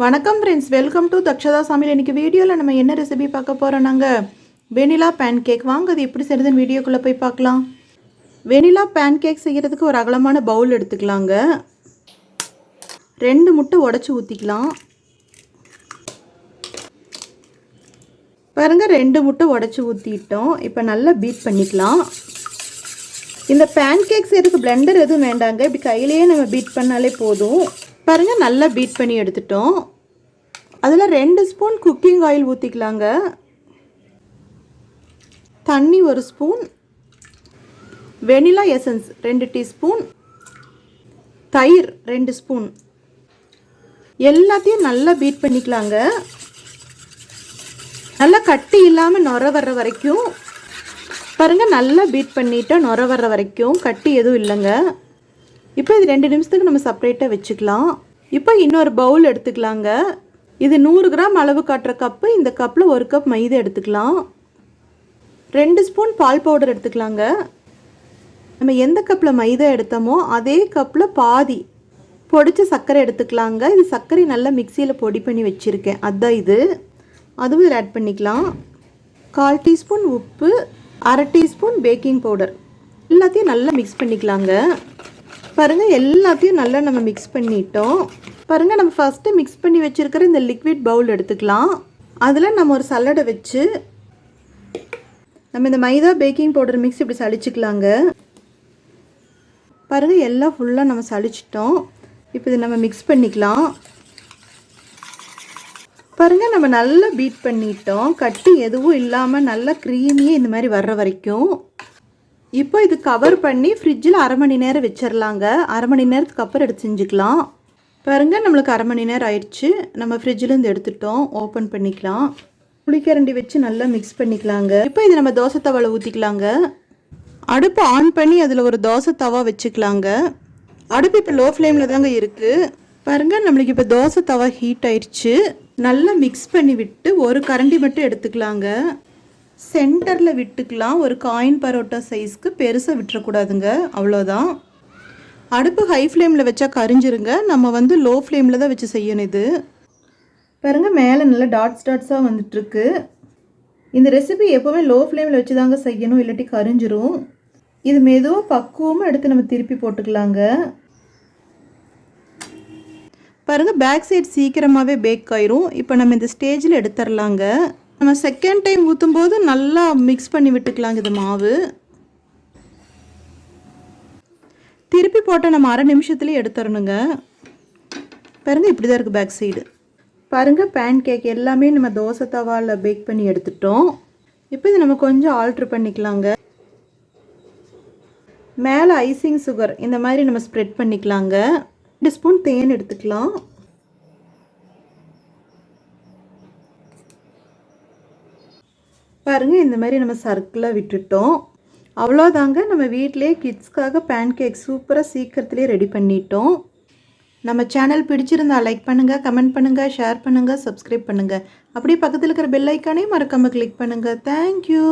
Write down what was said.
வணக்கம் friends, welcome to தக்ஷதாSamayal. இன்றைக்கி வீடியோவில் நம்ம என்ன ரெசிபி பார்க்க போகிறோம்? நாங்கள் வெனிலா பேன்கேக். வாங்க அது எப்படி செய்கிறதுன்னு வீடியோக்குள்ளே போய் பார்க்கலாம். வெனிலா பேன்கேக் செய்கிறதுக்கு ஒரு அகலமான பவுல் எடுத்துக்கலாங்க. 2 முட்டை உடச்சி ஊற்றிக்கலாம். பாருங்கள், 2 முட்டை உடச்சி ஊற்றிட்டோம். இப்போ நல்லா பீட் பண்ணிக்கலாம். இந்த பேன்கேக் செய்கிறதுக்கு பிளெண்டர் எதுவும் வேண்டாங்க, இப்படி கையிலேயே நம்ம பீட் பண்ணாலே போதும். பாருங்கள், நல்லா பீட் பண்ணி எடுத்துட்டோம். அதில் 2 ஸ்பூன் குக்கிங் ஆயில் ஊற்றிக்கலாங்க. தண்ணி 1 ஸ்பூன், வெனிலா எசன்ஸ் 2 டீஸ்பூன், தயிர் 2 ஸ்பூன். எல்லாத்தையும் நல்லா பீட் பண்ணிக்கலாங்க. நல்லா கட்டி இல்லாமல் நுர வர்ற வரைக்கும். பாருங்கள், நல்லா பீட் பண்ணிவிட்டு நுர வர்ற வரைக்கும், கட்டி எதுவும் இல்லைங்க. இப்போ இது 2 நிமிஷத்துக்கு நம்ம செப்பரேட்டாக வச்சுக்கலாம். இப்போ இன்னொரு பவுல் எடுத்துக்கலாங்க. இது 100 கிராம் அளவு காட்டுற கப்பு. இந்த கப்பில் 1 கப் மைதா எடுத்துக்கலாம். 2 ஸ்பூன் பால் பவுடர் எடுத்துக்கலாங்க. நம்ம எந்த கப்பில் மைதா எடுத்தோமோ அதே கப்பில் பாதி பொடிச்ச சர்க்கரை எடுத்துக்கலாங்க. இது சர்க்கரை நல்லா மிக்சியில் பொடி பண்ணி வச்சுருக்கேன், அதுதான் இது. அதுவும் இதில் ஆட் பண்ணிக்கலாம். 1/4 டீஸ்பூன் உப்பு, 1/2 டீஸ்பூன் பேக்கிங் பவுடர். எல்லாத்தையும் நல்லா மிக்ஸ் பண்ணிக்கலாங்க. பாருங்கள், எல்லாத்தையும் நல்லா நம்ம மிக்ஸ் பண்ணிட்டோம். பாருங்கள், நம்ம ஃபஸ்ட்டு மிக்ஸ் பண்ணி வச்சுருக்கிற இந்த லிக்விட் பவுல் எடுத்துக்கலாம். அதில் நம்ம ஒரு சல்லடை வச்சு நம்ம இந்த மைதா பேக்கிங் பவுடர் மிக்ஸ் இப்படி சளிச்சிக்கலாங்க. பாருங்கள், எல்லாம் ஃபுல்லாக நம்ம சளிச்சிட்டோம். இப்போ இதை நம்ம மிக்ஸ் பண்ணிக்கலாம். பாருங்கள், நம்ம நல்லா பீட் பண்ணிட்டோம். கட்டி எதுவும் இல்லாமல் நல்லா க்ரீமியே இந்த மாதிரி வர்ற வரைக்கும். இப்போ இது கவர் பண்ணி ஃப்ரிட்ஜில் 1/2 மணி நேரம் வச்சிடலாங்க. 1/2 மணி நேரத்துக்கு அப்புறம் எடுத்து செஞ்சுக்கலாம். பாருங்கள், நம்மளுக்கு 1/2 மணி நேரம் ஆயிடுச்சு. நம்ம ஃப்ரிட்ஜிலேருந்து எடுத்துட்டோம். ஓப்பன் பண்ணிக்கலாம். புளிக்கரண்டி வச்சு நல்லா மிக்ஸ் பண்ணிக்கலாங்க. இப்போ இது நம்ம தோசை தவாவில் ஊற்றிக்கலாங்க. அடுப்பு ஆன் பண்ணி அதில் ஒரு தோசை தவா வச்சுக்கலாங்க. அடுப்பு இப்போ லோ ஃப்ளேமில் தாங்க இருக்குது. பாருங்கள், நம்மளுக்கு இப்போ தோசை தவா ஹீட் ஆயிடுச்சு. நல்லா மிக்ஸ் பண்ணி விட்டு ஒரு கரண்டி மட்டும் எடுத்துக்கலாங்க. சென்டரில் விட்டுக்கலாம். ஒரு காயின் பரோட்டா சைஸ்க்கு, பெருசாக விட்டுறக்கூடாதுங்க, அவ்வளோதான். அடுப்பு ஹை ஃப்ளேமில் வச்சா கரிஞ்சிருங்க. நம்ம லோ ஃப்ளேமில் தான் வச்சு செய்யணும் இது. பாருங்கள், மேலே நல்லா டாட்ஸாக வந்துட்டுருக்கு. இந்த ரெசிபி எப்போவுமே லோ ஃப்ளேமில் வச்சு தாங்க செய்யணும், இல்லாட்டி கரிஞ்சிரும். இது மெதுவாக பக்குவமாக எடுத்து நம்ம திருப்பி போட்டுக்கலாங்க. பாருங்கள், பேக் சைடு சீக்கிரமாகவே பேக் ஆயிரும். இப்போ நம்ம இந்த ஸ்டேஜில் எடுத்துடலாங்க. நம்ம செகண்ட் டைம் ஊற்றும் போது நல்லா மிக்ஸ் பண்ணி விட்டுக்கலாங்க இது மாவு. திருப்பி போட்டால் நம்ம 1/2 நிமிஷத்துலேயே எடுத்துடணுங்க. பாருங்கள், இப்படி தான் இருக்குது பேக் சைடு. பாருங்கள், பேன் கேக் எல்லாமே நம்ம தோசை தவாவில் பேக் பண்ணி எடுத்துட்டோம். இப்போ இது நம்ம கொஞ்சம் ஆல்ட்ரு பண்ணிக்கலாங்க. மேலே ஐசிங் சுகர் இந்த மாதிரி நம்ம ஸ்ப்ரெட் பண்ணிக்கலாங்க. 2 ஸ்பூன் தேன் எடுத்துக்கலாம். பாருங்கள், இந்த மாதிரி நம்ம சர்க்கிளாக விட்டுட்டோம். அவ்வளோதாங்க, நம்ம வீட்டிலே கிட்ஸ்க்காக பேன்கேக் சூப்பராக சீக்கிரத்துலேயே ரெடி பண்ணிட்டோம். நம்ம சேனல் பிடிச்சிருந்தா லைக் பண்ணுங்கள், கமெண்ட் பண்ணுங்கள், ஷேர் பண்ணுங்கள், சப்ஸ்கிரைப் பண்ணுங்கள். அப்படியே பக்கத்தில் இருக்கிற பெல் ஐக்கானே மறக்காமல் கிளிக் பண்ணுங்கள். தேங்க்யூ.